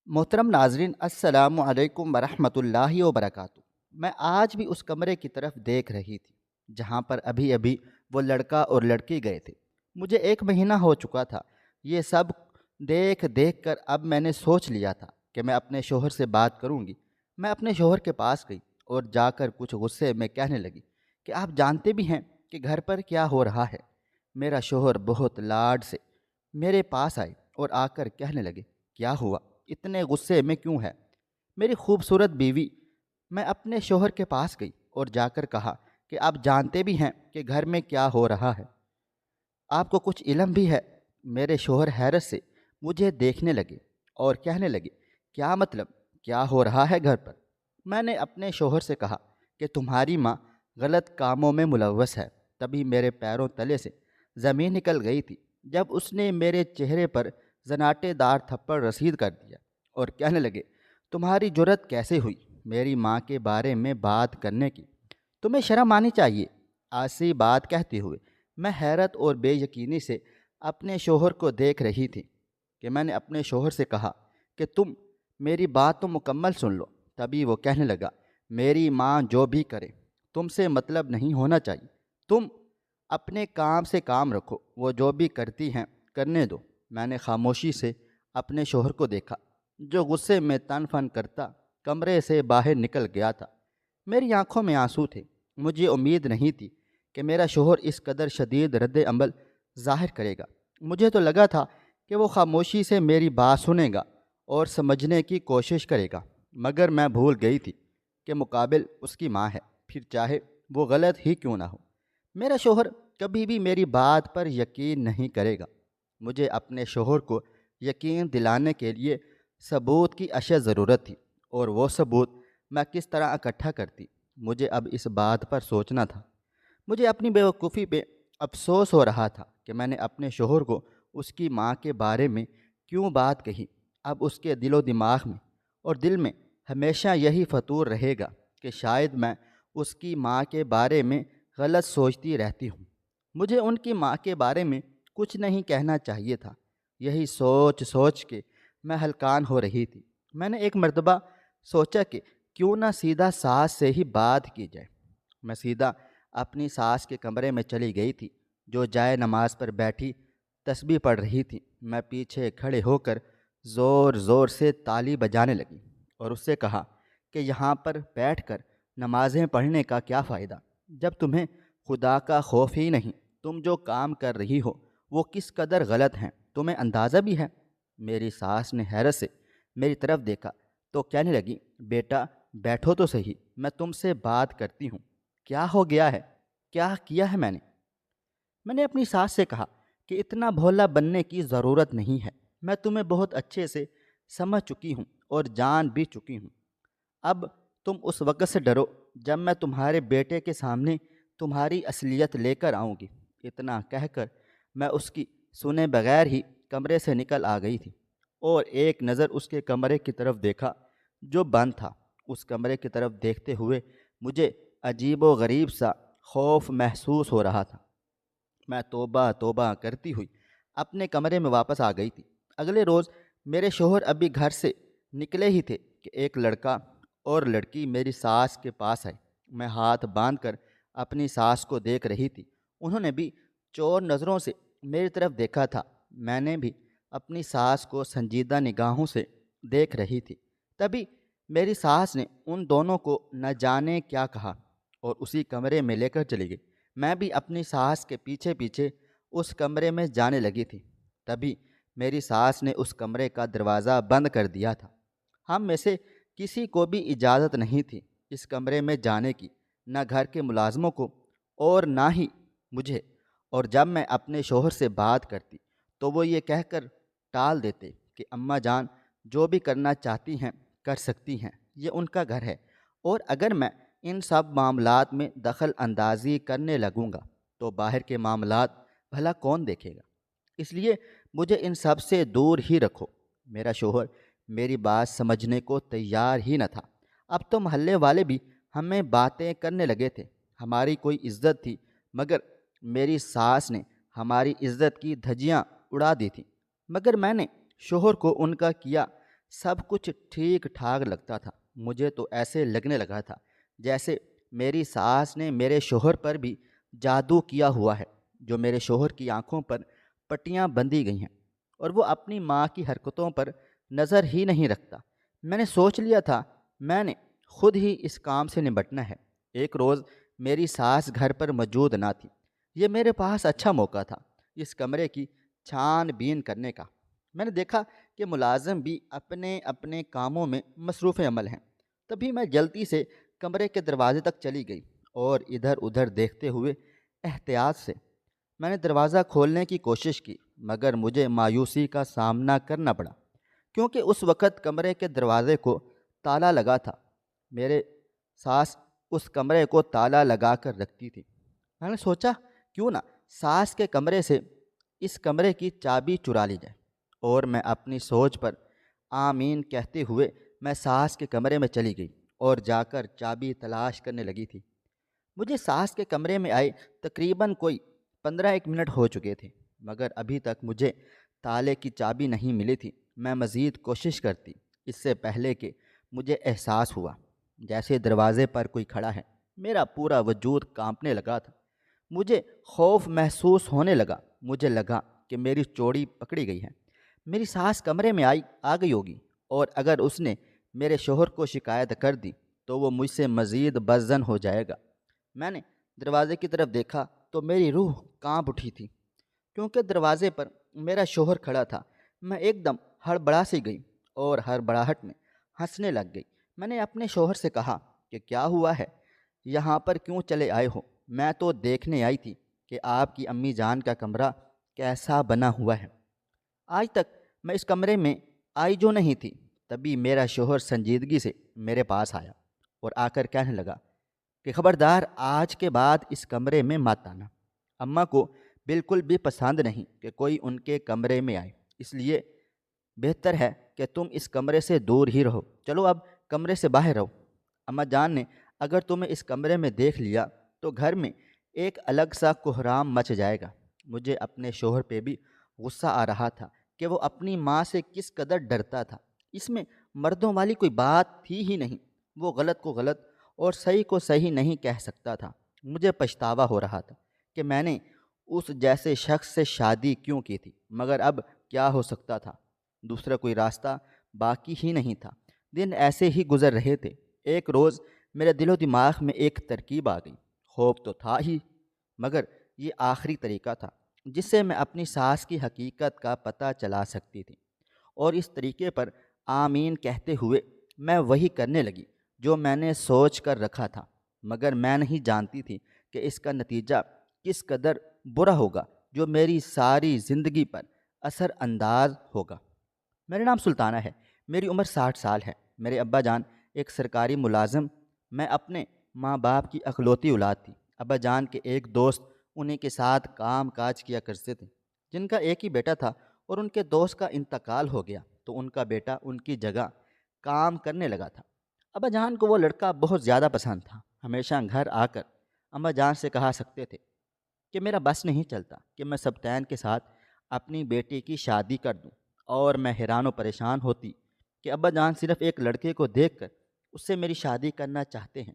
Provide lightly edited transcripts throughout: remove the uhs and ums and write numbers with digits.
محترم ناظرین، السلام علیکم ورحمۃ اللہ وبرکاتہ۔ میں آج بھی اس کمرے کی طرف دیکھ رہی تھی جہاں پر ابھی ابھی وہ لڑکا اور لڑکی گئے تھے۔ مجھے 1 مہینہ ہو چکا تھا یہ سب دیکھ دیکھ کر۔ اب میں نے سوچ لیا تھا کہ میں اپنے شوہر سے بات کروں گی۔ میں اپنے شوہر کے پاس گئی اور جا کر کچھ غصے میں کہنے لگی کہ آپ جانتے بھی ہیں کہ گھر پر کیا ہو رہا ہے۔ میرا شوہر بہت لاڈ سے میرے پاس آئے اور آ کر کہنے لگے، کیا ہوا؟ اتنے غصے میں کیوں ہے میری خوبصورت بیوی؟ میں اپنے شوہر کے پاس گئی اور جا کر کہا کہ آپ جانتے بھی ہیں کہ گھر میں کیا ہو رہا ہے، آپ کو کچھ علم بھی ہے؟ میرے شوہر حیرت سے مجھے دیکھنے لگے اور کہنے لگے، کیا مطلب؟ کیا ہو رہا ہے گھر پر؟ میں نے اپنے شوہر سے کہا کہ تمہاری ماں غلط کاموں میں ملوث ہے۔ تبھی میرے پیروں تلے سے زمین نکل گئی تھی جب اس نے میرے چہرے پر زناٹے دار تھپڑ رسید کر دیا اور کہنے لگے، تمہاری جرت کیسے ہوئی میری ماں کے بارے میں بات کرنے کی؟ تمہیں شرم آنی چاہیے۔ ایسی بات کہتے ہوئے میں حیرت اور بے یقینی سے اپنے شوہر کو دیکھ رہی تھی کہ میں نے اپنے شوہر سے کہا کہ تم میری بات تو مکمل سن لو۔ تبھی وہ کہنے لگا، میری ماں جو بھی کرے تم سے مطلب نہیں ہونا چاہیے، تم اپنے کام سے کام رکھو، وہ جو بھی کرتی ہیں کرنے دو۔ میں نے خاموشی سے اپنے شوہر کو دیکھا جو غصے میں تن فن کرتا کمرے سے باہر نکل گیا تھا۔ میری آنکھوں میں آنسو تھے۔ مجھے امید نہیں تھی کہ میرا شوہر اس قدر شدید رد عمل ظاہر کرے گا۔ مجھے تو لگا تھا کہ وہ خاموشی سے میری بات سنے گا اور سمجھنے کی کوشش کرے گا، مگر میں بھول گئی تھی کہ مقابل اس کی ماں ہے، پھر چاہے وہ غلط ہی کیوں نہ ہو۔ میرا شوہر کبھی بھی میری بات پر یقین نہیں کرے گا۔ مجھے اپنے شوہر کو یقین دلانے کے لیے ثبوت کی اشد ضرورت تھی، اور وہ ثبوت میں کس طرح اکٹھا کرتی؟ مجھے اب اس بات پر سوچنا تھا۔ مجھے اپنی بیوقوفی پہ افسوس ہو رہا تھا کہ میں نے اپنے شوہر کو اس کی ماں کے بارے میں کیوں بات کہی۔ اب اس کے دل و دماغ میں اور دل میں ہمیشہ یہی فطور رہے گا کہ شاید میں اس کی ماں کے بارے میں غلط سوچتی رہتی ہوں۔ مجھے ان کی ماں کے بارے میں کچھ نہیں کہنا چاہیے تھا۔ یہی سوچ سوچ کے میں ہلکان ہو رہی تھی۔ میں نے ایک مرتبہ سوچا کہ کیوں نہ سیدھا ساس سے ہی بات کی جائے۔ میں سیدھا اپنی ساس کے کمرے میں چلی گئی تھی جو جائے نماز پر بیٹھی تسبیح پڑھ رہی تھی۔ میں پیچھے کھڑے ہو کر زور زور سے تالی بجانے لگی اور اس سے کہا کہ یہاں پر بیٹھ کر نمازیں پڑھنے کا کیا فائدہ جب تمہیں خدا کا خوف ہی نہیں؟ تم جو کام کر رہی ہو وہ کس قدر غلط ہیں تمہیں اندازہ بھی ہے؟ میری ساس نے حیرت سے میری طرف دیکھا تو کہنے لگی، بیٹا بیٹھو تو صحیح، میں تم سے بات کرتی ہوں۔ کیا ہو گیا ہے؟ کیا کیا ہے میں نے؟ میں نے اپنی ساس سے کہا کہ اتنا بھولا بننے کی ضرورت نہیں ہے، میں تمہیں بہت اچھے سے سمجھ چکی ہوں اور جان بھی چکی ہوں۔ اب تم اس وقت سے ڈرو جب میں تمہارے بیٹے کے سامنے تمہاری اصلیت لے کر آؤں گی۔ اتنا کہہ کر میں اس کی سنے بغیر ہی کمرے سے نکل آ گئی تھی اور ایک نظر اس کے کمرے کی طرف دیکھا جو بند تھا۔ اس کمرے کی طرف دیکھتے ہوئے مجھے عجیب و غریب سا خوف محسوس ہو رہا تھا۔ میں توبہ توبہ کرتی ہوئی اپنے کمرے میں واپس آ گئی تھی۔ اگلے روز میرے شوہر ابھی گھر سے نکلے ہی تھے کہ ایک لڑکا اور لڑکی میری ساس کے پاس آئے۔ میں ہاتھ باندھ کر اپنی ساس کو دیکھ رہی تھی۔ انہوں نے بھی چور نظروں سے میری طرف دیکھا تھا۔ میں نے بھی اپنی ساس کو سنجیدہ نگاہوں سے دیکھ رہی تھی۔ تبھی میری ساس نے ان دونوں کو نہ جانے کیا کہا اور اسی کمرے میں لے کر چلی گئی۔ میں بھی اپنی ساس کے پیچھے پیچھے اس کمرے میں جانے لگی تھی۔ تبھی میری ساس نے اس کمرے کا دروازہ بند کر دیا تھا۔ ہم میں سے کسی کو بھی اجازت نہیں تھی اس کمرے میں جانے کی، نہ گھر کے ملازموں کو اور نہ ہی مجھے۔ اور جب میں اپنے شوہر سے بات کرتی تو وہ یہ کہہ کر ٹال دیتے کہ اماں جان جو بھی کرنا چاہتی ہیں کر سکتی ہیں، یہ ان کا گھر ہے، اور اگر میں ان سب معاملات میں دخل اندازی کرنے لگوں گا تو باہر کے معاملات بھلا کون دیکھے گا؟ اس لیے مجھے ان سب سے دور ہی رکھو۔ میرا شوہر میری بات سمجھنے کو تیار ہی نہ تھا۔ اب تو محلے والے بھی ہمیں باتیں کرنے لگے تھے، ہماری کوئی عزت تھی، مگر میری ساس نے ہماری عزت کی دھجیاں اڑا دی تھیں۔ مگر میں نے شوہر کو ان کا کیا سب کچھ ٹھیک ٹھاک لگتا تھا۔ مجھے تو ایسے لگنے لگا تھا جیسے میری ساس نے میرے شوہر پر بھی جادو کیا ہوا ہے، جو میرے شوہر کی آنکھوں پر پٹیاں بندھی گئی ہیں اور وہ اپنی ماں کی حرکتوں پر نظر ہی نہیں رکھتا۔ میں نے سوچ لیا تھا میں نے خود ہی اس کام سے نمٹنا ہے۔ ایک روز میری ساس گھر پر موجود نہ تھی۔ یہ میرے پاس اچھا موقع تھا اس کمرے کی چھان بین کرنے کا۔ میں نے دیکھا کہ ملازم بھی اپنے اپنے کاموں میں مصروف عمل ہیں۔ تبھی میں جلدی سے کمرے کے دروازے تک چلی گئی اور ادھر ادھر دیکھتے ہوئے احتیاط سے میں نے دروازہ کھولنے کی کوشش کی، مگر مجھے مایوسی کا سامنا کرنا پڑا کیونکہ اس وقت کمرے کے دروازے کو تالا لگا تھا۔ میرے ساس اس کمرے کو تالا لگا کر رکھتی تھی۔ میں نے سوچا کیوں نہ ساس کے کمرے سے اس کمرے کی چابی چرا لی جائے، اور میں اپنی سوچ پر آمین کہتے ہوئے میں ساس کے کمرے میں چلی گئی اور جا کر چابی تلاش کرنے لگی تھی۔ مجھے ساس کے کمرے میں آئے تقریباً کوئی 15 منٹ ہو چکے تھے، مگر ابھی تک مجھے تالے کی چابی نہیں ملی تھی۔ میں مزید کوشش کرتی اس سے پہلے کہ مجھے احساس ہوا جیسے دروازے پر کوئی کھڑا ہے۔ میرا پورا وجود کانپنے لگا تھا، مجھے خوف محسوس ہونے لگا۔ مجھے لگا کہ میری چوڑی پکڑی گئی ہے، میری ساس کمرے میں آ گئی ہوگی، اور اگر اس نے میرے شوہر کو شکایت کر دی تو وہ مجھ سے مزید بدظن ہو جائے گا۔ میں نے دروازے کی طرف دیکھا تو میری روح کانپ اٹھی تھی کیونکہ دروازے پر میرا شوہر کھڑا تھا۔ میں ایک دم ہڑبڑا سی گئی اور ہڑبڑاہٹ میں ہنسنے لگ گئی۔ میں نے اپنے شوہر سے کہا کہ کیا ہوا ہے، یہاں پر کیوں چلے آئے ہو؟ میں تو دیکھنے آئی تھی کہ آپ کی امی جان کا کمرہ کیسا بنا ہوا ہے۔ آج تک میں اس کمرے میں آئی جو نہیں تھی۔ تبھی میرا شوہر سنجیدگی سے میرے پاس آیا اور آ کر کہنے لگا کہ خبردار، آج کے بعد اس کمرے میں مت آنا۔ اماں کو بالکل بھی پسند نہیں کہ کوئی ان کے کمرے میں آئے، اس لیے بہتر ہے کہ تم اس کمرے سے دور ہی رہو۔ چلو اب کمرے سے باہر رہو۔ اماں جان نے اگر تمہیں اس کمرے میں دیکھ لیا تو گھر میں ایک الگ سا کوہرام مچ جائے گا۔ مجھے اپنے شوہر پہ بھی غصہ آ رہا تھا کہ وہ اپنی ماں سے کس قدر ڈرتا تھا۔ اس میں مردوں والی کوئی بات تھی ہی نہیں۔ وہ غلط کو غلط اور صحیح کو صحیح نہیں کہہ سکتا تھا۔ مجھے پچھتاوا ہو رہا تھا کہ میں نے اس جیسے شخص سے شادی کیوں کی تھی، مگر اب کیا ہو سکتا تھا؟ دوسرا کوئی راستہ باقی ہی نہیں تھا۔ دن ایسے ہی گزر رہے تھے۔ ایک روز میرے دل و دماغ میں ایک ترکیب آ گئی۔ خوف تو تھا ہی، مگر یہ آخری طریقہ تھا جس سے میں اپنی ساس کی حقیقت کا پتہ چلا سکتی تھی، اور اس طریقے پر آمین کہتے ہوئے میں وہی کرنے لگی جو میں نے سوچ کر رکھا تھا، مگر میں نہیں جانتی تھی کہ اس کا نتیجہ کس قدر برا ہوگا، جو میری ساری زندگی پر اثر انداز ہوگا۔ میرا نام سلطانہ ہے، میری عمر 60 سال ہے۔ میرے ابا جان ایک سرکاری ملازم، میں اپنے ماں باپ کی اکلوتی اولاد تھی۔ ابا جان کے ایک دوست انہیں کے ساتھ کام کاج کیا کرتے تھے، جن کا ایک ہی بیٹا تھا، اور ان کے دوست کا انتقال ہو گیا تو ان کا بیٹا ان کی جگہ کام کرنے لگا تھا۔ ابا جان کو وہ لڑکا بہت زیادہ پسند تھا۔ ہمیشہ گھر آ کر اماں جان سے کہا سکتے تھے کہ میرا بس نہیں چلتا کہ میں سبطین کے ساتھ اپنی بیٹی کی شادی کر دوں، اور میں حیران و پریشان ہوتی کہ ابا جان صرف ایک لڑکے کو دیکھ کر اس سے میری شادی کرنا چاہتے ہیں،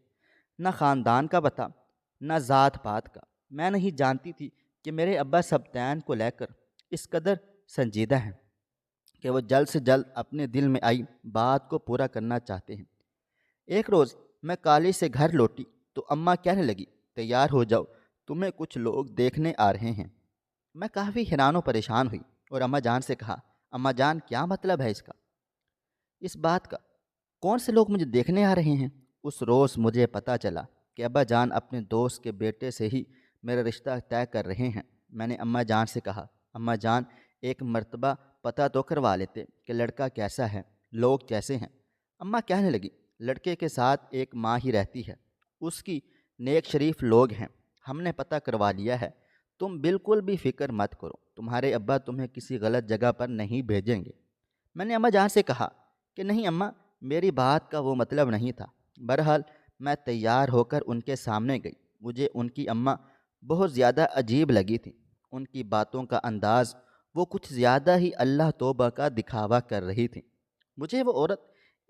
نہ خاندان کا پتہ، نہ ذات پات کا۔ میں نہیں جانتی تھی کہ میرے ابا سبطین کو لے کر اس قدر سنجیدہ ہیں کہ وہ جلد سے جلد اپنے دل میں آئی بات کو پورا کرنا چاہتے ہیں۔ ایک روز میں کالج سے گھر لوٹی تو اماں کہنے لگی، تیار ہو جاؤ، تمہیں کچھ لوگ دیکھنے آ رہے ہیں۔ میں کافی حیران و پریشان ہوئی اور اماں جان سے کہا، اماں جان کیا مطلب ہے اس بات کا؟ کون سے لوگ مجھے دیکھنے آ رہے ہیں؟ اس روز مجھے پتہ چلا کہ ابا جان اپنے دوست کے بیٹے سے ہی میرا رشتہ طے کر رہے ہیں۔ میں نے اماں جان سے کہا، اماں جان ایک مرتبہ پتہ تو کروا لیتے کہ لڑکا کیسا ہے، لوگ کیسے ہیں۔ اماں کہنے لگی، لڑکے کے ساتھ ایک ماں ہی رہتی ہے، اس کی نیک شریف لوگ ہیں، ہم نے پتہ کروا لیا ہے، تم بالکل بھی فکر مت کرو، تمہارے ابا تمہیں کسی غلط جگہ پر نہیں بھیجیں گے۔ میں نے اماں جان سے کہا کہ نہیں اماں، میری بات کا وہ مطلب نہیں تھا۔ بہرحال میں تیار ہو کر ان کے سامنے گئی۔ مجھے ان کی اماں بہت زیادہ عجیب لگی تھی۔ ان کی باتوں کا انداز وہ کچھ زیادہ ہی اللہ توبہ کا دکھاوا کر رہی تھی۔ مجھے وہ عورت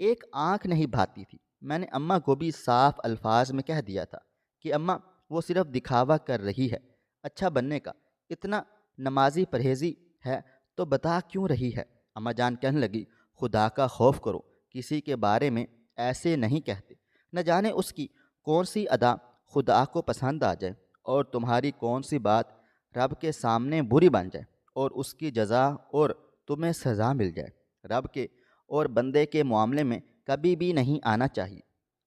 ایک آنکھ نہیں بھاتی تھی۔ میں نے اماں کو بھی صاف الفاظ میں کہہ دیا تھا کہ اماں وہ صرف دکھاوا کر رہی ہے اچھا بننے کا، اتنا نمازی پرہیزی ہے تو بتا کیوں رہی ہے؟ اماں جان کہنے لگی، خدا کا خوف کرو، کسی کے بارے میں ایسے نہیں کہتے، نہ جانے اس کی کون سی ادا خدا کو پسند آ جائے اور تمہاری کون سی بات رب کے سامنے بری بن جائے اور اس کی جزا اور تمہیں سزا مل جائے۔ رب کے اور بندے کے معاملے میں کبھی بھی نہیں آنا چاہیے۔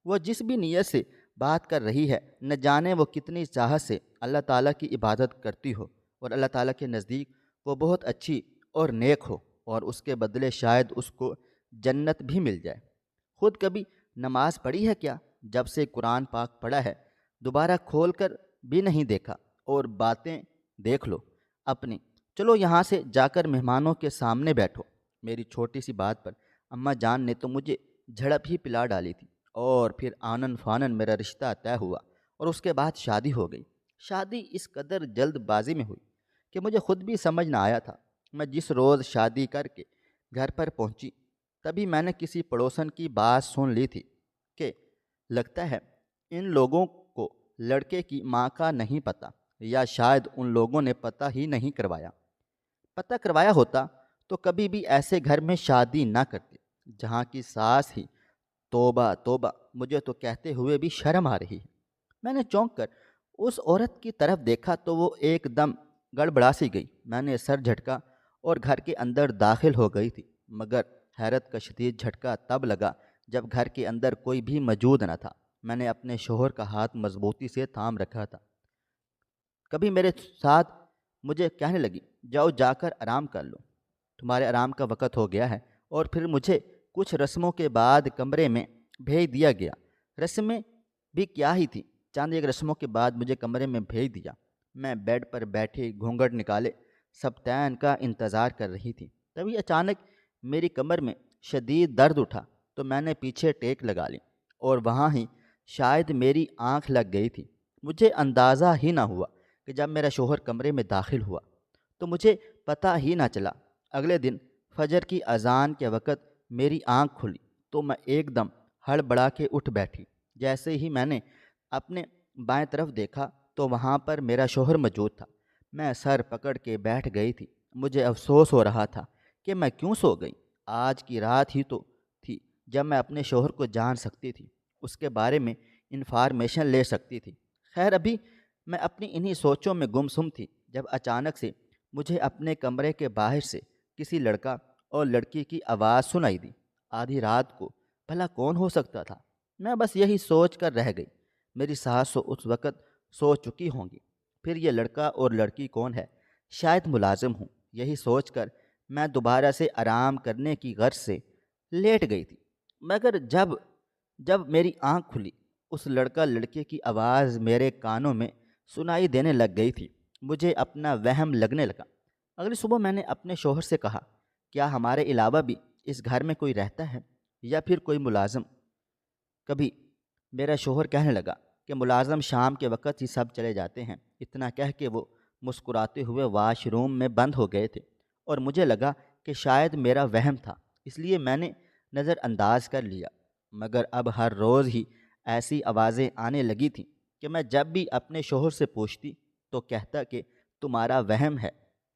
وہ جس بھی نیت سے بات کر رہی ہے، نہ جانے وہ کتنی چاہت سے اللہ تعالیٰ کی عبادت کرتی ہو اور اللہ تعالیٰ کے نزدیک وہ بہت اچھی اور نیک ہو، اور اس کے بدلے شاید اس کو جنت بھی مل جائے۔ خود کبھی نماز پڑھی ہے کیا؟ جب سے قرآن پاک پڑھا ہے دوبارہ کھول کر بھی نہیں دیکھا، اور باتیں دیکھ لو اپنی، چلو یہاں سے جا کر مہمانوں کے سامنے بیٹھو۔ میری چھوٹی سی بات پر اماں جان نے تو مجھے جھڑپ ہی پلا ڈالی تھی، اور پھر آنن فانن میرا رشتہ طے ہوا اور اس کے بعد شادی ہو گئی۔ شادی اس قدر جلد بازی میں ہوئی کہ مجھے خود بھی سمجھ نہ آیا تھا۔ میں جس روز شادی کر کے گھر پر پہنچی تبھی میں نے کسی پڑوسن کی بات سن لی تھی کہ لگتا ہے ان لوگوں کو لڑکے کی ماں کا نہیں پتہ، یا شاید ان لوگوں نے پتہ ہی نہیں کروایا۔ پتہ کروایا ہوتا تو کبھی بھی ایسے گھر میں شادی نہ کرتے جہاں کی ساس ہی، توبہ توبہ، مجھے تو کہتے ہوئے بھی شرم آ رہی ہے۔ میں نے چونک کر اس عورت کی طرف دیکھا تو وہ ایک دم گڑبڑا سی گئی۔ میں نے سر جھٹکا اور گھر کے اندر داخل ہو گئی تھی، مگر حیرت کا شدید جھٹکا تب لگا جب گھر کے اندر کوئی بھی موجود نہ تھا۔ میں نے اپنے شوہر کا ہاتھ مضبوطی سے تھام رکھا تھا۔ کبھی میرے ساتھ مجھے کہنے لگی، جاؤ جا کر آرام کر لو، تمہارے آرام کا وقت ہو گیا ہے، اور پھر مجھے کچھ رسموں کے بعد کمرے میں بھیج دیا گیا۔ رسمیں بھی کیا ہی تھی، چند ایک رسموں کے بعد مجھے کمرے میں بھیج دیا۔ میں بیڈ پر بیٹھے گھونگھٹ نکالے سبتین کا انتظار کر رہی تھی، تبھی اچانک میری کمر میں شدید درد اٹھا تو میں نے پیچھے ٹیک لگا لی، اور وہاں ہی شاید میری آنکھ لگ گئی تھی۔ مجھے اندازہ ہی نہ ہوا کہ جب میرا شوہر کمرے میں داخل ہوا تو مجھے پتہ ہی نہ چلا۔ اگلے دن فجر کی اذان کے وقت میری آنکھ کھلی تو میں ایک دم ہڑبڑا کے اٹھ بیٹھی۔ جیسے ہی میں نے اپنے بائیں طرف دیکھا تو وہاں پر میرا شوہر موجود تھا۔ میں سر پکڑ کے بیٹھ گئی تھی۔ مجھے افسوس ہو رہا تھا کہ میں کیوں سو گئی۔ آج کی رات ہی تو تھی جب میں اپنے شوہر کو جان سکتی تھی، اس کے بارے میں انفارمیشن لے سکتی تھی۔ خیر ابھی میں اپنی انہی سوچوں میں گمسم تھی جب اچانک سے مجھے اپنے کمرے کے باہر سے کسی لڑکا اور لڑکی کی آواز سنائی دی۔ آدھی رات کو بھلا کون ہو سکتا تھا؟ میں بس یہی سوچ کر رہ گئی۔ میری ساس اس وقت سو چکی ہوں گی، پھر یہ لڑکا اور لڑکی کون ہے؟ شاید ملازم ہوں۔ یہی سوچ کر میں دوبارہ سے آرام کرنے کی غرض سے لیٹ گئی تھی، مگر جب میری آنکھ کھلی اس لڑکا لڑکی کی آواز میرے کانوں میں سنائی دینے لگ گئی تھی۔ مجھے اپنا وہم لگنے لگا۔ اگلی صبح میں نے اپنے شوہر سے کہا، کیا ہمارے علاوہ بھی اس گھر میں کوئی رہتا ہے یا پھر کوئی ملازم؟ کبھی میرا شوہر کہنے لگا کہ ملازم شام کے وقت ہی سب چلے جاتے ہیں۔ اتنا کہہ کے وہ مسکراتے ہوئے واش روم میں بند ہو گئے تھے، اور مجھے لگا کہ شاید میرا وہم تھا، اس لیے میں نے نظر انداز کر لیا۔ مگر اب ہر روز ہی ایسی آوازیں آنے لگی تھیں کہ میں جب بھی اپنے شوہر سے پوچھتی تو کہتا کہ تمہارا وہم ہے،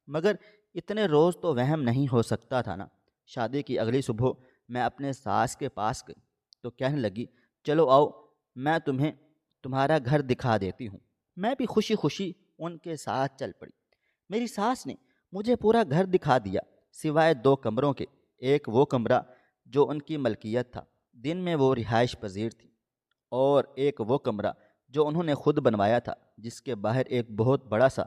مگر اتنے روز تو وہم نہیں ہو سکتا تھا نا۔ شادی کی اگلی صبح میں اپنے ساس کے پاس گئی تو کہنے لگی، چلو آؤ میں تمہیں تمہارا گھر دکھا دیتی ہوں۔ میں بھی خوشی خوشی ان کے ساتھ چل پڑی۔ میری ساس نے مجھے پورا گھر دکھا دیا سوائے دو کمروں کے۔ ایک وہ کمرہ جو ان کی ملکیت تھا، دن میں وہ رہائش پذیر تھی، اور ایک وہ کمرہ جو انہوں نے خود بنوایا تھا، جس کے باہر ایک بہت بڑا سا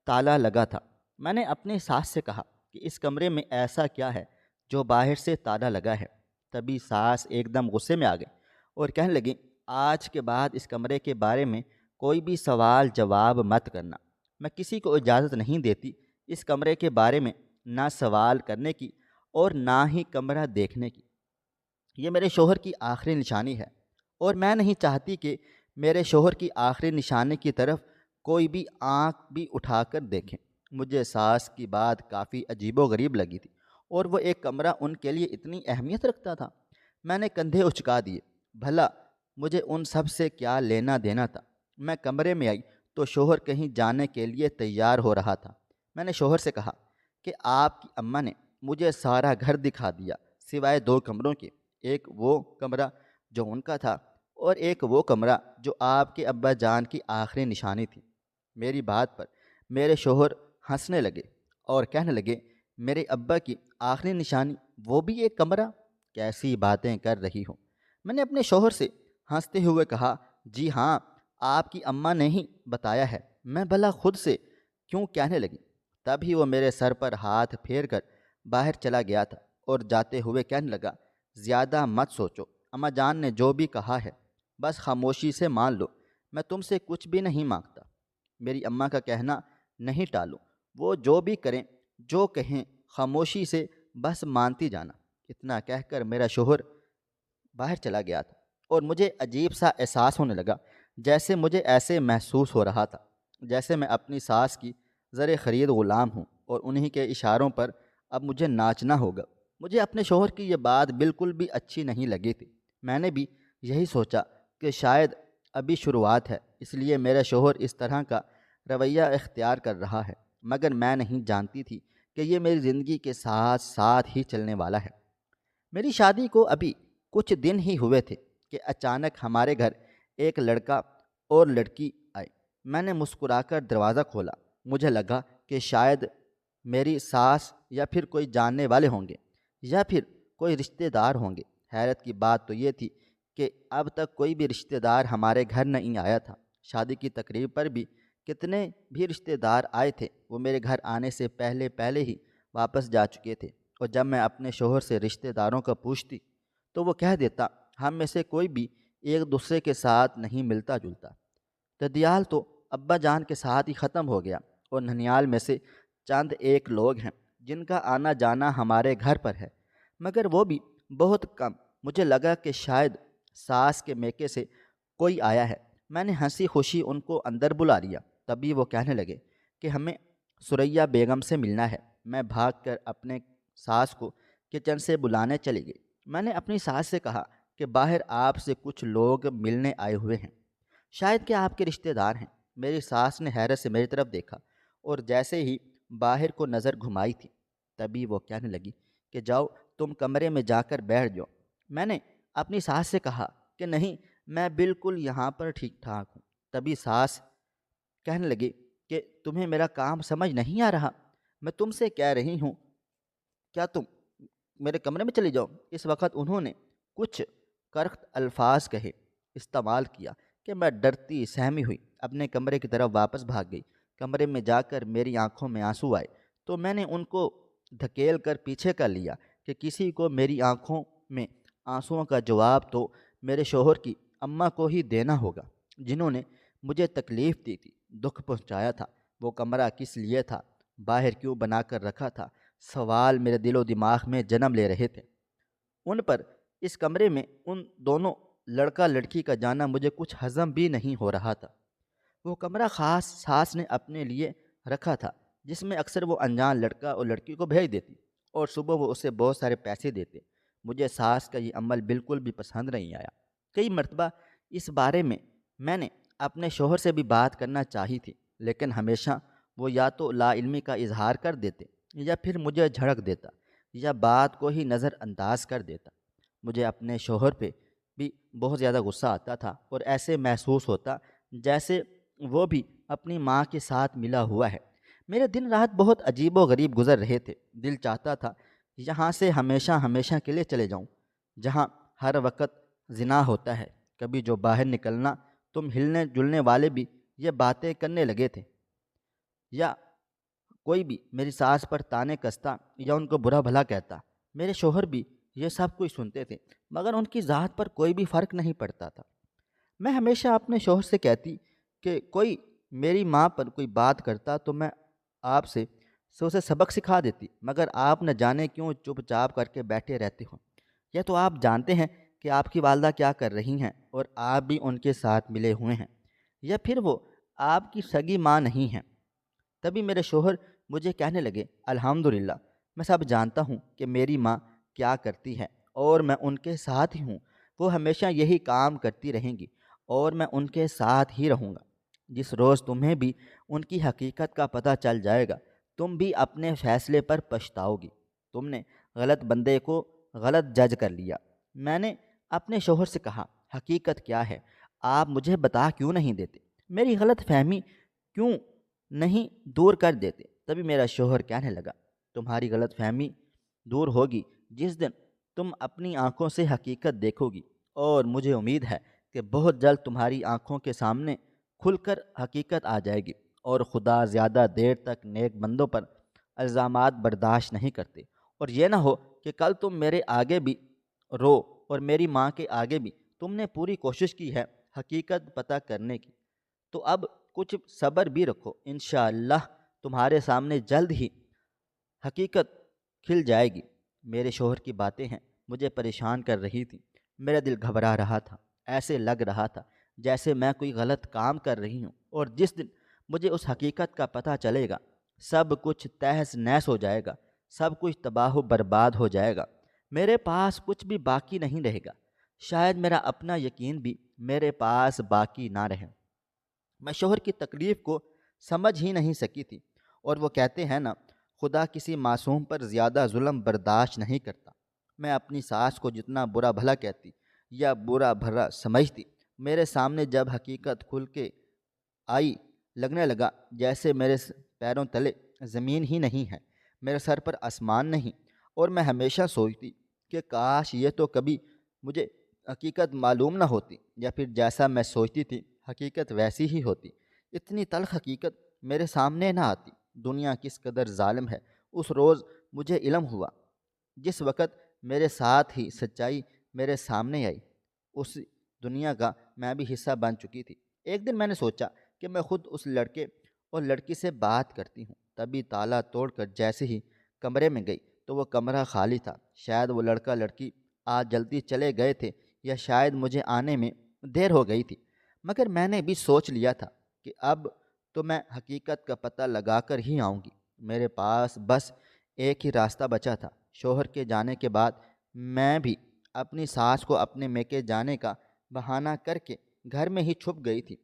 تالا لگا تھا۔ میں نے اپنی ساس سے کہا کہ اس کمرے میں ایسا کیا ہے جو باہر سے تالا لگا ہے؟ تبھی ساس ایک دم غصے میں آ گئی اور کہنے لگی، آج کے بعد اس کمرے کے بارے میں کوئی بھی سوال جواب مت کرنا۔ میں کسی کو اجازت نہیں دیتی اس کمرے کے بارے میں نہ سوال کرنے کی اور نہ ہی کمرہ دیکھنے کی۔ یہ میرے شوہر کی آخری نشانی ہے، اور میں نہیں چاہتی کہ میرے شوہر کی آخری نشانی کی طرف کوئی بھی آنکھ بھی اٹھا کر دیکھیں۔ مجھے ساس کی بات کافی عجیب و غریب لگی تھی، اور وہ ایک کمرہ ان کے لیے اتنی اہمیت رکھتا تھا؟ میں نے کندھے اچکا دیے۔ بھلا مجھے ان سب سے کیا لینا دینا تھا؟ میں کمرے میں آئی تو شوہر کہیں جانے کے لیے تیار ہو رہا تھا۔ میں نے شوہر سے کہا کہ آپ کی اماں نے مجھے سارا گھر دکھا دیا سوائے 2 کمروں کے، ایک وہ کمرہ جو ان کا تھا اور ایک وہ کمرہ جو آپ کے ابا جان کی آخری نشانی تھی۔ میری بات پر میرے شوہر ہنسنے لگے اور کہنے لگے، میرے ابا کی آخری نشانی وہ بھی ایک کمرہ؟ کیسی باتیں کر رہی ہو؟ میں نے اپنے شوہر سے ہنستے ہوئے کہا، جی ہاں، آپ کی اماں نے ہی بتایا ہے، میں بھلا خود سے کیوں کہنے لگی؟ تب ہی وہ میرے سر پر ہاتھ پھیر کر باہر چلا گیا تھا اور جاتے ہوئے کہنے لگا، زیادہ مت سوچو، اماں جان نے جو بھی کہا ہے بس خاموشی سے مان لو، میں تم سے کچھ بھی نہیں مانگتا۔ میری اماں کا کہنا نہیں ٹالو، وہ جو بھی کریں، جو کہیں، خاموشی سے بس مانتی جانا۔ اتنا کہہ کر میرا شوہر باہر چلا گیا تھا اور مجھے عجیب سا احساس ہونے لگا، جیسے مجھے ایسے محسوس ہو رہا تھا جیسے میں اپنی ساس کی زر خرید غلام ہوں اور انہی کے اشاروں پر اب مجھے ناچنا ہوگا۔ مجھے اپنے شوہر کی یہ بات بالکل بھی اچھی نہیں لگی تھی۔ میں نے بھی یہی سوچا کہ شاید ابھی شروعات ہے، اس لیے میرا شوہر اس طرح کا رویہ اختیار کر رہا ہے، مگر میں نہیں جانتی تھی کہ یہ میری زندگی کے ساتھ ساتھ ہی چلنے والا ہے۔ میری شادی کو ابھی کچھ دن ہی ہوئے تھے کہ اچانک ہمارے گھر ایک لڑکا اور لڑکی آئے۔ میں نے مسکرا کر دروازہ کھولا۔ مجھے لگا کہ شاید میری ساس یا پھر کوئی جاننے والے ہوں گے یا پھر کوئی رشتہ دار ہوں گے۔ حیرت کی بات تو یہ تھی کہ اب تک کوئی بھی رشتہ دار ہمارے گھر نہیں آیا تھا۔ شادی کی تقریب پر بھی کتنے بھی رشتہ دار آئے تھے، وہ میرے گھر آنے سے پہلے ہی واپس جا چکے تھے، اور جب میں اپنے شوہر سے رشتہ داروں کا پوچھتی تو وہ کہہ دیتا، ہم میں سے کوئی بھی ایک دوسرے کے ساتھ نہیں ملتا جلتا۔ ددیال تو ابا جان کے ساتھ ہی ختم ہو گیا، اور ننیال میں سے چند ایک لوگ ہیں جن کا آنا جانا ہمارے گھر پر ہے، مگر وہ بھی بہت کم۔ مجھے لگا کہ شاید ساس کے میکے سے کوئی آیا ہے۔ میں نے ہنسی خوشی ان کو اندر بلا لیا۔ تبھی وہ کہنے لگے کہ ہمیں سریا بیگم سے ملنا ہے۔ میں بھاگ کر اپنے ساس کو کچن سے بلانے چلی گئی۔ میں نے اپنی ساس سے کہا کہ باہر آپ سے کچھ لوگ ملنے آئے ہوئے ہیں، شاید کہ آپ کے رشتہ دار ہیں۔ میری ساس نے حیرت سے میری طرف دیکھا اور جیسے ہی باہر کو نظر گھمائی تھی، تبھی وہ کہنے لگی کہ جاؤ تم کمرے میں جا کر بیٹھ جاؤ۔ میں نے اپنی ساس سے کہا کہ نہیں، میں بالکل یہاں پر ٹھیک ٹھاک ہوں۔ تبھی ساس کہنے لگی کہ تمہیں میرا کام سمجھ نہیں آ رہا؟ میں تم سے کہہ رہی ہوں کیا تم میرے کمرے میں چلی جاؤ۔ اس وقت انہوں نے کچھ کرخت الفاظ کہے، استعمال کیا کہ میں ڈرتی سہمی ہوئی اپنے کمرے کی طرف واپس بھاگ گئی۔ کمرے میں جا کر میری آنکھوں میں آنسو آئے تو میں نے ان کو دھکیل کر پیچھے کر لیا کہ کسی کو میری آنکھوں میں آنسوؤں کا جواب تو میرے شوہر کی اماں کو ہی دینا ہوگا، جنہوں نے مجھے تکلیف دی تھی، دکھ پہنچایا تھا۔ وہ کمرہ کس لیے تھا، باہر کیوں بنا کر رکھا تھا، سوال میرے دل و دماغ میں جنم لے رہے تھے۔ ان پر اس کمرے میں ان دونوں لڑکا لڑکی کا جانا مجھے کچھ ہضم بھی نہیں ہو رہا تھا۔ وہ کمرہ خاص ساس نے اپنے لیے رکھا تھا، جس میں اکثر وہ انجان لڑکا اور لڑکی کو بھیج دیتی اور صبح وہ اسے بہت سارے پیسے دیتے۔ مجھے ساس کا یہ عمل بالکل بھی پسند نہیں آیا۔ کئی مرتبہ اس بارے میں نے اپنے شوہر سے بھی بات کرنا چاہی تھی، لیکن ہمیشہ وہ یا تو لا علمی کا اظہار کر دیتے یا پھر مجھے جھڑک دیتا یا بات کو ہی نظر انداز کر دیتا۔ مجھے اپنے شوہر پہ بھی بہت زیادہ غصہ آتا تھا اور ایسے محسوس ہوتا جیسے وہ بھی اپنی ماں کے ساتھ ملا ہوا ہے۔ میرے دن رات بہت عجیب و غریب گزر رہے تھے۔ دل چاہتا تھا یہاں سے ہمیشہ کے لیے چلے جاؤں، جہاں ہر وقت زنا ہوتا ہے۔ کبھی جو باہر نکلنا تم ہلنے جلنے والے بھی یہ باتیں کرنے لگے تھے، یا کوئی بھی میری ساس پر تانے کستا یا ان کو برا بھلا کہتا۔ میرے شوہر بھی یہ سب کچھ سنتے تھے، مگر ان کی ذات پر کوئی بھی فرق نہیں پڑتا تھا۔ میں ہمیشہ اپنے شوہر سے کہتی کہ کوئی میری ماں پر کوئی بات کرتا تو میں آپ سے اسے سبق سکھا دیتی، مگر آپ نہ جانے کیوں چپ چاپ کر کے بیٹھے رہتے ہو۔ یا تو آپ جانتے ہیں کہ آپ کی والدہ کیا کر رہی ہیں اور آپ بھی ان کے ساتھ ملے ہوئے ہیں، یا پھر وہ آپ کی سگی ماں نہیں ہیں۔ تبھی میرے شوہر مجھے کہنے لگے، الحمدللہ میں سب جانتا ہوں کہ میری ماں کیا کرتی ہے اور میں ان کے ساتھ ہی ہوں۔ وہ ہمیشہ یہی کام کرتی رہیں گی اور میں ان کے ساتھ ہی رہوں گا۔ جس روز تمہیں بھی ان کی حقیقت کا پتہ چل جائے گا، تم بھی اپنے فیصلے پر پچھتاؤ گی۔ تم نے غلط بندے کو غلط جج کر لیا۔ میں نے اپنے شوہر سے کہا، حقیقت کیا ہے؟ آپ مجھے بتا کیوں نہیں دیتے؟ میری غلط فہمی کیوں نہیں دور کر دیتے؟ تبھی میرا شوہر کہنے لگا، تمہاری غلط فہمی دور ہوگی جس دن تم اپنی آنکھوں سے حقیقت دیکھو گی، اور مجھے امید ہے کہ بہت جلد تمہاری آنکھوں کے سامنے کھل کر حقیقت آ جائے گی۔ اور خدا زیادہ دیر تک نیک بندوں پر الزامات برداشت نہیں کرتے، اور یہ نہ ہو کہ کل تم میرے آگے بھی رو اور میری ماں کے آگے بھی تم نے پوری کوشش کی ہے حقیقت پتہ کرنے کی، تو اب کچھ صبر بھی رکھو، انشاءاللہ تمہارے سامنے جلد ہی حقیقت کھل جائے گی۔ میرے شوہر کی باتیں ہیں مجھے پریشان کر رہی تھیں۔ میرا دل گھبرا رہا تھا، ایسے لگ رہا تھا جیسے میں کوئی غلط کام کر رہی ہوں، اور جس دن مجھے اس حقیقت کا پتہ چلے گا سب کچھ تہس نہس ہو جائے گا، سب کچھ تباہ و برباد ہو جائے گا، میرے پاس کچھ بھی باقی نہیں رہے گا، شاید میرا اپنا یقین بھی میرے پاس باقی نہ رہے۔ میں شوہر کی تکلیف کو سمجھ ہی نہیں سکی تھی، اور وہ کہتے ہیں نا، خدا کسی معصوم پر زیادہ ظلم برداشت نہیں کرتا۔ میں اپنی ساس کو جتنا برا بھلا کہتی یا برا بھلا سمجھتی، میرے سامنے جب حقیقت کھل کے آئی، لگنے لگا جیسے میرے پیروں تلے زمین ہی نہیں ہے، میرے سر پر آسمان نہیں، اور میں ہمیشہ سوچتی کہ کاش یہ تو کبھی مجھے حقیقت معلوم نہ ہوتی، یا پھر جیسا میں سوچتی تھی حقیقت ویسی ہی ہوتی، اتنی تلخ حقیقت میرے سامنے نہ آتی۔ دنیا کس قدر ظالم ہے، اس روز مجھے علم ہوا جس وقت میرے ساتھ ہی سچائی میرے سامنے آئی۔ اس دنیا کا میں بھی حصہ بن چکی تھی۔ ایک دن میں نے سوچا کہ میں خود اس لڑکے اور لڑکی سے بات کرتی ہوں، تبھی تالا توڑ کر جیسے ہی کمرے میں گئی تو وہ کمرہ خالی تھا۔ شاید وہ لڑکا لڑکی آج جلدی چلے گئے تھے، یا شاید مجھے آنے میں دیر ہو گئی تھی، مگر میں نے بھی سوچ لیا تھا کہ اب تو میں حقیقت کا پتہ لگا کر ہی آؤں گی۔ میرے پاس بس ایک ہی راستہ بچا تھا۔ شوہر کے جانے کے بعد میں بھی اپنی ساس کو اپنے میکے جانے کا بہانہ کر کے گھر میں ہی چھپ گئی تھی۔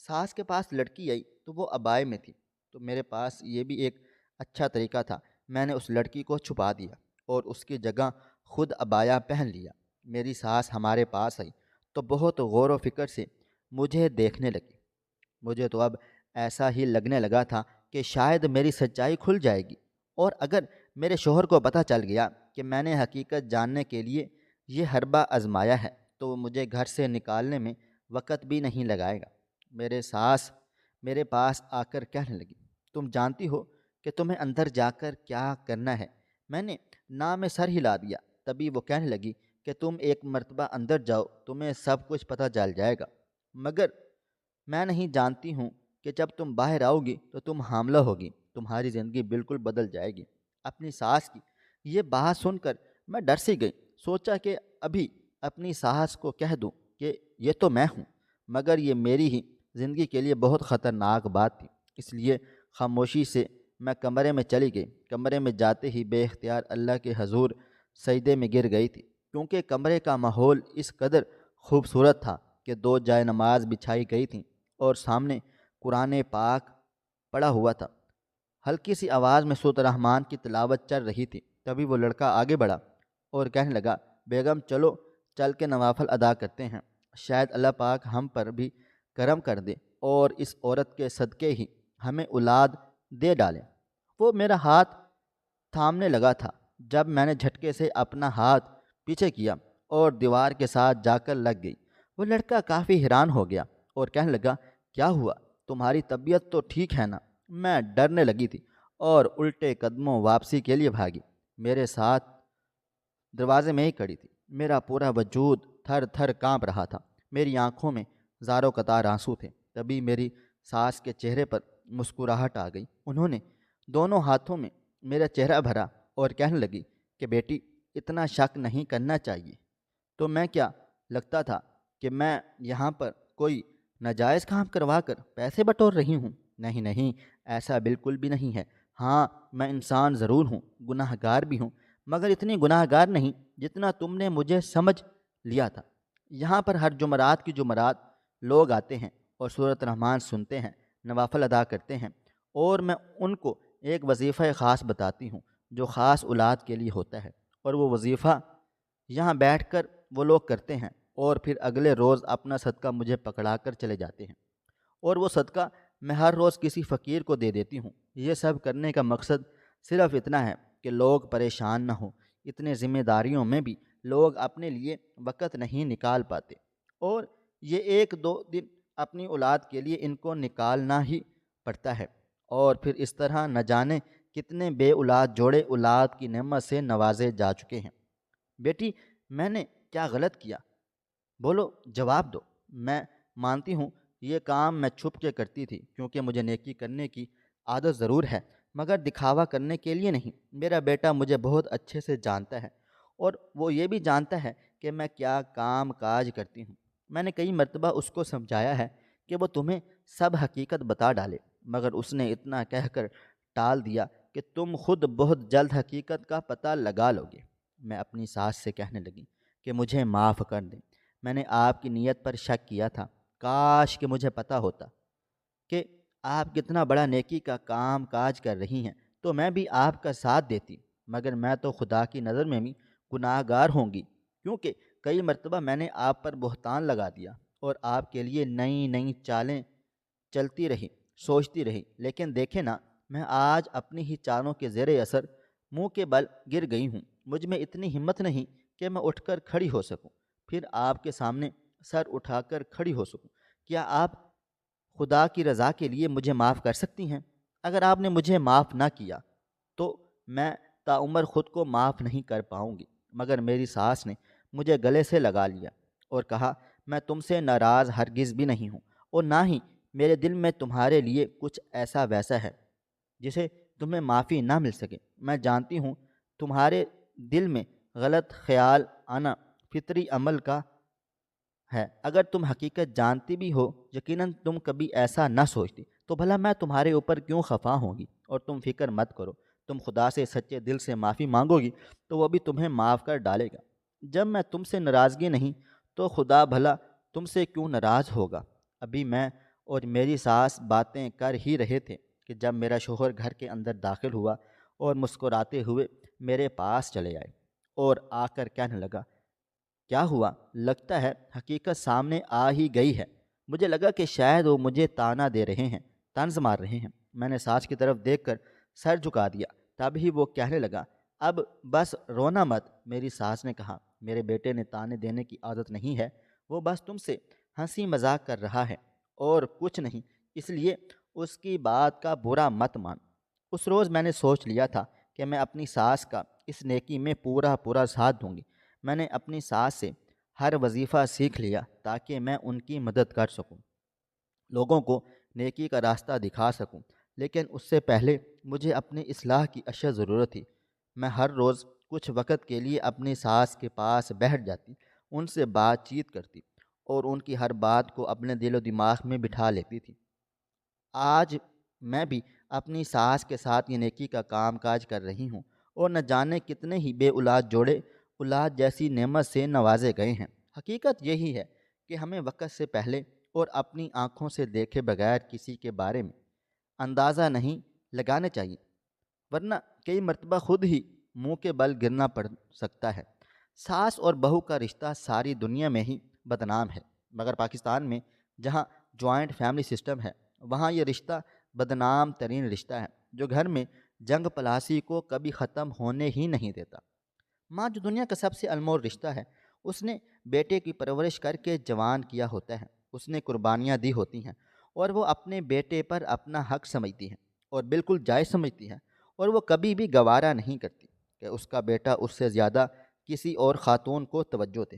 ساس کے پاس لڑکی آئی تو وہ ابائے میں تھی، تو میرے پاس یہ بھی ایک اچھا طریقہ تھا، میں نے اس لڑکی کو چھپا دیا اور اس کی جگہ خود ابایا پہن لیا۔ میری ساس ہمارے پاس آئی تو بہت غور و فکر سے مجھے دیکھنے لگی۔ مجھے تو اب ایسا ہی لگنے لگا تھا کہ شاید میری سچائی کھل جائے گی، اور اگر میرے شوہر کو پتہ چل گیا کہ میں نے حقیقت جاننے کے لیے یہ حربہ آزمایا ہے تو وہ مجھے گھر سے نکالنے میں وقت بھی نہیں لگائے گا۔ میرے ساس میرے پاس آ کر کہنے لگی، تم جانتی ہو کہ تمہیں اندر جا کر کیا کرنا ہے؟ میں نے نہ میں سر ہلا دیا۔ تبھی وہ کہنے لگی کہ تم ایک مرتبہ اندر جاؤ، تمہیں سب کچھ پتہ چل جائے گا، مگر میں نہیں جانتی ہوں کہ جب تم باہر آؤ گی تو تم حاملہ ہوگی، تمہاری زندگی بالکل بدل جائے گی۔ اپنی ساس کی یہ بات سن کر میں ڈر سی گئی۔ سوچا کہ ابھی اپنی ساس کو کہہ دوں کہ یہ تو میں ہوں، مگر یہ میری ہی زندگی کے لیے بہت خطرناک بات تھی، اس لیے خاموشی سے میں کمرے میں چلی گئی۔ کمرے میں جاتے ہی بے اختیار اللہ کے حضور سجدے میں گر گئی تھی، کیونکہ کمرے کا ماحول اس قدر خوبصورت تھا کہ دو جائے نماز بچھائی گئی تھیں اور سامنے قرآن پاک پڑا ہوا تھا۔ ہلکی سی آواز میں سورۃ الرحمن کی تلاوت چل رہی تھی۔ تبھی وہ لڑکا آگے بڑھا اور کہنے لگا، بیگم چلو چل کے نوافل ادا کرتے ہیں، شاید اللہ پاک ہم پر بھی کرم کر دے اور اس عورت کے صدقے ہی ہمیں اولاد دے ڈالے۔ وہ میرا ہاتھ تھامنے لگا تھا جب میں نے جھٹکے سے اپنا ہاتھ پیچھے کیا اور دیوار کے ساتھ جا کر لگ گئی۔ وہ لڑکا کافی حیران ہو گیا اور کہنے لگا، کیا ہوا؟ تمہاری طبیعت تو ٹھیک ہے نا؟ میں ڈرنے لگی تھی اور الٹے قدموں واپسی کے لیے بھاگی۔ میرے ساتھ دروازے میں ہی کھڑی تھی، میرا پورا وجود تھر تھر کانپ رہا تھا، میری آنکھوں میں زاروں قطار آنسو تھے۔ تبھی میری ساس کے چہرے پر مسکراہٹ آ گئی۔ انہوں نے دونوں ہاتھوں میں میرا چہرہ بھرا اور کہنے لگی کہ بیٹی، اتنا شک نہیں کرنا چاہیے، تو میں کیا لگتا تھا کہ میں یہاں پر کوئی ناجائز کام کروا کر پیسے بٹور رہی ہوں؟ نہیں نہیں، ایسا بالکل بھی نہیں ہے۔ ہاں، میں انسان ضرور ہوں، گناہ گار بھی ہوں، مگر اتنی گناہ گار نہیں جتنا تم نے مجھے سمجھ لیا تھا۔ یہاں پر ہر جمعرات کی جمعرات لوگ آتے ہیں اور سورۃ رحمان سنتے ہیں، نوافل ادا کرتے ہیں، اور میں ان کو ایک وظیفہ خاص بتاتی ہوں جو خاص اولاد کے لیے ہوتا ہے، اور وہ وظیفہ یہاں بیٹھ کر وہ لوگ کرتے ہیں، اور پھر اگلے روز اپنا صدقہ مجھے پکڑا کر چلے جاتے ہیں، اور وہ صدقہ میں ہر روز کسی فقیر کو دے دیتی ہوں۔ یہ سب کرنے کا مقصد صرف اتنا ہے کہ لوگ پریشان نہ ہوں۔ اتنے ذمہ داریوں میں بھی لوگ اپنے لیے وقت نہیں نکال پاتے، اور یہ ایک دو دن اپنی اولاد کے لیے ان کو نکالنا ہی پڑتا ہے، اور پھر اس طرح نہ جانے کتنے بے اولاد جوڑے اولاد کی نعمت سے نوازے جا چکے ہیں۔ بیٹی، میں نے کیا غلط کیا؟ بولو، جواب دو۔ میں مانتی ہوں یہ کام میں چھپ کے کرتی تھی کیونکہ مجھے نیکی کرنے کی عادت ضرور ہے، مگر دکھاوا کرنے کے لیے نہیں۔ میرا بیٹا مجھے بہت اچھے سے جانتا ہے، اور وہ یہ بھی جانتا ہے کہ میں کیا کام کاج کرتی ہوں۔ میں نے کئی مرتبہ اس کو سمجھایا ہے کہ وہ تمہیں سب حقیقت بتا ڈالے، مگر اس نے اتنا کہہ کر ٹال دیا کہ تم خود بہت جلد حقیقت کا پتہ لگا لو گے۔ میں اپنی ساس سے کہنے لگی کہ مجھے معاف کر دیں، میں نے آپ کی نیت پر شک کیا تھا۔ کاش کہ مجھے پتہ ہوتا کہ آپ کتنا بڑا نیکی کا کام کاج کر رہی ہیں تو میں بھی آپ کا ساتھ دیتی، مگر میں تو خدا کی نظر میں بھی گناہ گار ہوں گی، کیونکہ کئی مرتبہ میں نے آپ پر بہتان لگا دیا اور آپ کے لیے نئی نئی چالیں چلتی رہی، سوچتی رہی، لیکن دیکھے نا، میں آج اپنی ہی چالوں کے زیر اثر منہ کے بل گر گئی ہوں۔ مجھ میں اتنی ہمت نہیں کہ میں اٹھ کر کھڑی ہو سکوں، پھر آپ کے سامنے سر اٹھا کر کھڑی ہو سکوں۔ کیا آپ خدا کی رضا کے لیے مجھے معاف کر سکتی ہیں؟ اگر آپ نے مجھے معاف نہ کیا تو میں تاعمر خود کو معاف نہیں کر پاؤں گی۔ مگر میری ساس نے مجھے گلے سے لگا لیا اور کہا، میں تم سے ناراض ہرگز بھی نہیں ہوں، اور نہ ہی میرے دل میں تمہارے لیے کچھ ایسا ویسا ہے جسے تمہیں معافی نہ مل سکے۔ میں جانتی ہوں تمہارے دل میں غلط خیال آنا فطری عمل کا ہے۔ اگر تم حقیقت جانتی بھی ہو، یقیناً تم کبھی ایسا نہ سوچتی، تو بھلا میں تمہارے اوپر کیوں خفا ہوں گی؟ اور تم فکر مت کرو، تم خدا سے سچے دل سے معافی مانگو گی تو وہ بھی تمہیں معاف کر ڈالے گا۔ جب میں تم سے ناراضگی نہیں تو خدا بھلا تم سے کیوں ناراض ہوگا؟ ابھی میں اور میری ساس باتیں کر ہی رہے تھے کہ جب میرا شوہر گھر کے اندر داخل ہوا اور مسکراتے ہوئے میرے پاس چلے آئے اور آ کر کہنے لگا، کیا ہوا؟ لگتا ہے حقیقت سامنے آ ہی گئی ہے۔ مجھے لگا کہ شاید وہ مجھے تانا دے رہے ہیں، طنز مار رہے ہیں۔ میں نے ساس کی طرف دیکھ کر سر جھکا دیا، تب ہی وہ کہنے لگا، اب بس رونا مت۔ میری ساس نے کہا، میرے بیٹے نے تانے دینے کی عادت نہیں ہے، وہ بس تم سے ہنسی مذاق کر رہا ہے اور کچھ نہیں، اس لیے اس کی بات کا برا مت مان۔ اس روز میں نے سوچ لیا تھا کہ میں اپنی ساس کا اس نیکی میں پورا ساتھ دوں گی۔ میں نے اپنی ساس سے ہر وظیفہ سیکھ لیا تاکہ میں ان کی مدد کر سکوں، لوگوں کو نیکی کا راستہ دکھا سکوں، لیکن اس سے پہلے مجھے اپنی اصلاح کی اشد ضرورت تھی۔ میں ہر روز کچھ وقت کے لیے اپنی ساس کے پاس بیٹھ جاتی، ان سے بات چیت کرتی اور ان کی ہر بات کو اپنے دل و دماغ میں بٹھا لیتی تھی۔ آج میں بھی اپنی ساس کے ساتھ یہ نیکی کا کام کاج کر رہی ہوں، اور نہ جانے کتنے ہی بے اولاد جوڑے اولاد جیسی نعمت سے نوازے گئے ہیں۔ حقیقت یہی ہے کہ ہمیں وقت سے پہلے اور اپنی آنکھوں سے دیکھے بغیر کسی کے بارے میں اندازہ نہیں لگانے چاہیے، ورنہ کئی مرتبہ خود ہی منہ کے بل گرنا پڑ سکتا ہے۔ ساس اور بہو کا رشتہ ساری دنیا میں ہی بدنام ہے، مگر پاکستان میں جہاں جوائنٹ فیملی سسٹم ہے، وہاں یہ رشتہ بدنام ترین رشتہ ہے جو گھر میں جنگ پلاسی کو کبھی ختم ہونے ہی نہیں دیتا۔ ماں جو دنیا کا سب سے انمول رشتہ ہے، اس نے بیٹے کی پرورش کر کے جوان کیا ہوتا ہے، اس نے قربانیاں دی ہوتی ہیں، اور وہ اپنے بیٹے پر اپنا حق سمجھتی ہے اور بالکل جائز سمجھتی ہے، اور وہ کبھی بھی گوارا نہیں کرتی کہ اس کا بیٹا اس سے زیادہ کسی اور خاتون کو توجہ دے۔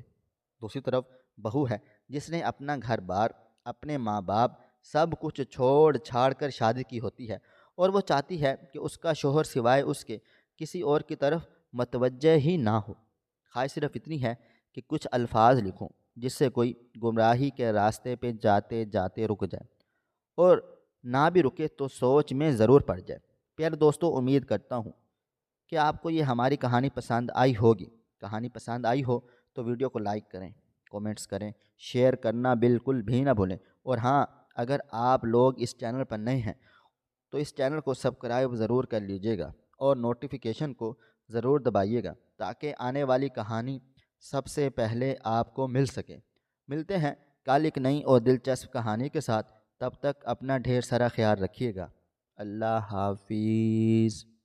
دوسری طرف بہو ہے جس نے اپنا گھر بار، اپنے ماں باپ سب کچھ چھوڑ چھاڑ کر شادی کی ہوتی ہے، اور وہ چاہتی ہے کہ اس کا شوہر سوائے اس کے کسی اور کی طرف متوجہ ہی نہ ہو۔ خواہش صرف اتنی ہے کہ کچھ الفاظ لکھوں جس سے کوئی گمراہی کے راستے پہ جاتے جاتے رک جائے، اور نہ بھی رکے تو سوچ میں ضرور پڑ جائے۔ پیارے دوستوں، امید کرتا ہوں کہ آپ کو یہ ہماری کہانی پسند آئی ہوگی۔ کہانی پسند آئی ہو تو ویڈیو کو لائک کریں، کومنٹس کریں، شیئر کرنا بالکل بھی نہ بھولیں۔ اور ہاں، اگر آپ لوگ اس چینل پر نئے ہیں تو اس چینل کو سبسکرائب ضرور کر لیجیے گا اور نوٹیفیکیشن کو ضرور دبائیے گا تاکہ آنے والی کہانی سب سے پہلے آپ کو مل سکے۔ ملتے ہیں کل ایک نئی اور دلچسپ کہانی کے ساتھ، تب تک اپنا ڈھیر سارا خیال رکھیے گا۔ اللہ حافظ۔